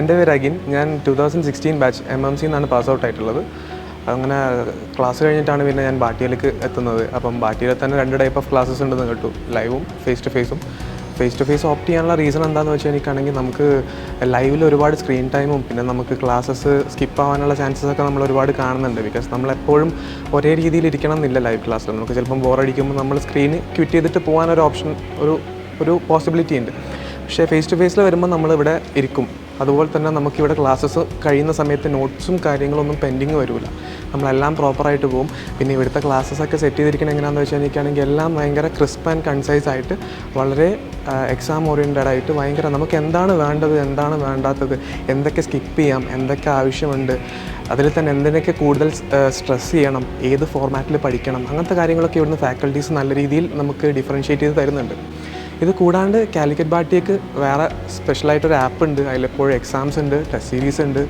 എൻ്റെ പേര് അഗിൻ. ഞാൻ 2016 ബാച്ച് MMC എന്നാണ് പാസ് ഔട്ട് ആയിട്ടുള്ളത്. അങ്ങനെ ക്ലാസ് കഴിഞ്ഞിട്ടാണ് പിന്നെ ഞാൻ ബാറ്റിയിലേക്ക് എത്തുന്നത്. അപ്പം ബാറ്റിയിൽ തന്നെ 2 ടൈപ്പ് ഓഫ് ക്ലാസ്സസ് ഉണ്ടെന്ന് കേട്ടു, ലൈവും ഫേസ് ടു ഫേസും. ഫേസ് ടു ഫേസ് ഓപ്റ്റ് ചെയ്യാനുള്ള റീസൺ എന്താണെന്ന് വെച്ചാൽ എനിക്കാണെങ്കിൽ നമുക്ക് ലൈവിൽ ഒരുപാട് സ്ക്രീൻ ടൈമും പിന്നെ നമുക്ക് ക്ലാസ്സസ് സ്കിപ്പ് ആവാനുള്ള ചാൻസസ് ഒക്കെ നമ്മൾ ഒരുപാട് കാണുന്നുണ്ട്. ബിക്കോസ് നമ്മളെപ്പോഴും ഒരേ രീതിയിൽ ഇരിക്കണം എന്നില്ല ലൈവ് ക്ലാസ്സിൽ. നമുക്ക് ചിലപ്പം ബോറടിക്കുമ്പോൾ നമ്മൾ സ്ക്രീന് ക്വിറ്റ് ചെയ്തിട്ട് പോകാനൊരു ഓപ്ഷൻ ഒരു പോസിബിലിറ്റി ഉണ്ട്. പക്ഷേ ഫേസ് ടു ഫേസിൽ വരുമ്പോൾ നമ്മളിവിടെ ഇരിക്കും. അതുപോലെ തന്നെ നമുക്കിവിടെ ക്ലാസ്സസ് കഴിയുന്ന സമയത്ത് നോട്ട്സും കാര്യങ്ങളൊന്നും പെൻഡിങ് വരില്ല. നമ്മളെല്ലാം പ്രോപ്പറായിട്ട് പോകും. പിന്നെ ഇവിടുത്തെ ക്ലാസ്സസൊക്കെ സെറ്റ് ചെയ്തിരിക്കുന്നത് എങ്ങനെയാണെന്ന് വെച്ചാൽ എനിക്കാണെങ്കിൽ എല്ലാം ഭയങ്കര ക്രിസ്പ് ആൻഡ് കൺസൈസ് ആയിട്ട് വളരെ എക്സാം ഓറിയൻറ്റഡ് ആയിട്ട് ഭയങ്കര നമുക്ക് എന്താണ് വേണ്ടത്, എന്താണ് വേണ്ടാത്തത്, എന്തൊക്കെ സ്കിപ്പ് ചെയ്യാം, എന്തൊക്കെ ആവശ്യമുണ്ട്, അതിൽ തന്നെ എന്തിനൊക്കെ കൂടുതൽ സ്ട്രെസ് ചെയ്യണം, ഏത് ഫോർമാറ്റിൽ പഠിക്കണം, അങ്ങനത്തെ കാര്യങ്ങളൊക്കെ ഇവിടുന്ന് ഫാക്കൽറ്റീസ് നല്ല രീതിയിൽ നമുക്ക് ഡിഫറൻഷ്യേറ്റ് ചെയ്ത് തരുന്നുണ്ട്. ഇത് കൂടാണ്ട് കാലിക്കറ്റ് ബാറ്റിക്ക് വേറെ സ്പെഷ്യലായിട്ടൊരു ആപ്പ് ഉണ്ട്. അതിലെപ്പോഴും എക്സാംസ് ഉണ്ട്, ടെസ്റ്റ് സീരീസ് ഉണ്ട്,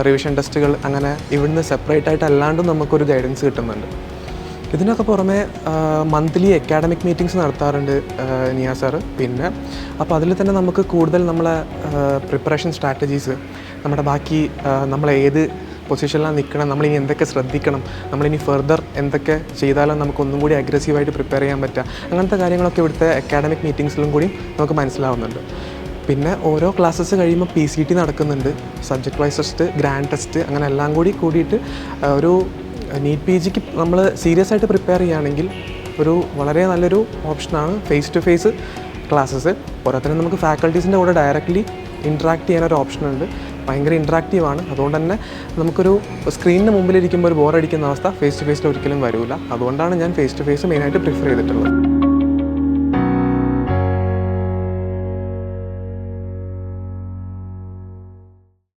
റിവിഷൻ ടെസ്റ്റുകൾ, അങ്ങനെ ഇവിടുന്ന് സെപ്പറേറ്റ് ആയിട്ട് അല്ലാണ്ടും നമുക്കൊരു ഗൈഡൻസ് കിട്ടുന്നുണ്ട്. ഇതിനൊക്കെ പുറമെ മന്ത്ലി അക്കാഡമിക് മീറ്റിംഗ്സ് നടത്താറുണ്ട് നിയ സാറ്. പിന്നെ അപ്പോൾ അതിൽ തന്നെ നമുക്ക് കൂടുതൽ നമ്മളെ പ്രിപ്പറേഷൻ സ്ട്രാറ്റജീസ്, നമ്മുടെ ബാക്കി നമ്മളേത് പൊസിഷനിലാണ് നിൽക്കണം, നമ്മളിനി എന്തൊക്കെ ശ്രദ്ധിക്കണം, നമ്മളിനി ഫർദർ എന്തൊക്കെ ചെയ്താലും നമുക്ക് ഒന്നും കൂടി അഗ്രസീവായിട്ട് പ്രിപ്പയർ ചെയ്യാൻ പറ്റുക, അങ്ങനത്തെ കാര്യങ്ങളൊക്കെ ഇവിടുത്തെ അക്കാഡമിക് മീറ്റിംഗ്സിലും കൂടി നമുക്ക് മനസ്സിലാവുന്നുണ്ട്. പിന്നെ ഓരോ ക്ലാസ്സസ് കഴിയുമ്പോൾ PCT നടക്കുന്നുണ്ട്, subject vice test, grand test, അങ്ങനെ എല്ലാം കൂടിയിട്ട് ഒരു നീറ്റ് PGക്ക് നമ്മൾ സീരിയസ് ആയിട്ട് പ്രിപ്പയർ ചെയ്യുകയാണെങ്കിൽ വളരെ നല്ലൊരു ഓപ്ഷനാണ് ഫേസ് ടു ഫേസ് ക്ലാസ്സസ്. ഓരോരുത്തരും നമുക്ക് ഫാക്കൽറ്റീസിൻ്റെ കൂടെ ഡയറക്റ്റ്ലി ഇൻട്രാക്ട് ചെയ്യാനൊരു ഓപ്ഷനുണ്ട്. ഭയങ്കര ഇൻട്രാക്റ്റീവാണ്. അതുകൊണ്ട് തന്നെ നമുക്കൊരു സ്ക്രീനിന് മുമ്പിലിരിക്കുമ്പോൾ ഒരു ബോറടിക്കുന്ന അവസ്ഥ ഫേസ് ടു ഫേസിൽ ഒരിക്കലും വരില്ല. അതുകൊണ്ടാണ് ഞാൻ ഫേസ് ടു ഫേസ് മെയിനായിട്ട് പ്രിഫർ ചെയ്തിട്ടുള്ളത്.